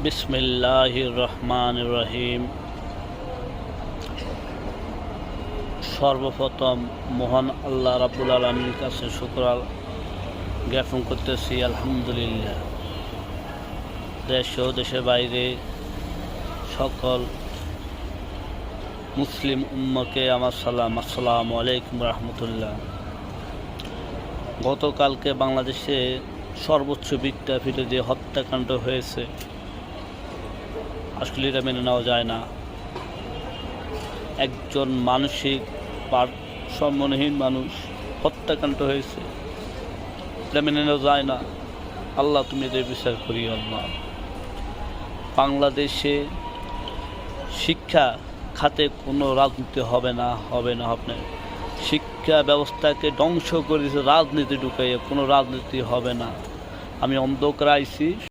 বিসমিল্লাহির রহমানির রহিম। সর্বপ্রথম মহান আল্লাহ রাব্বুল আলামিনের কাছে শুকর জ্ঞাপন করতেছি, আলহামদুলিল্লাহ। দেশ ও দেশের বাইরে সকল মুসলিম উম্মাকে আমার সালাম, আসসালামু আলাইকুম রহমতুল্লাহ। গতকালকে বাংলাদেশে সর্বোচ্চ বিদ্যাপীঠে যে হত্যাকাণ্ড হয়েছে, আসলে এটা মেনে নেওয়া যায় না। একজন মানসিক ভারসাম্যহীন মানুষ হত্যাকাণ্ড হয়েছে, এটা মেনে নেওয়া যায় না। আল্লাহ, তুমি এদের বিচার করি আল্লাহ। বাংলাদেশে শিক্ষা খাতে কোনো রাজনীতি হবে না। শিক্ষা ব্যবস্থাকে ধ্বংস করেছে রাজনীতি ঢুকাইয়া, কোনো রাজনীতি হবে না। আমি অন্ধকারে আইছি।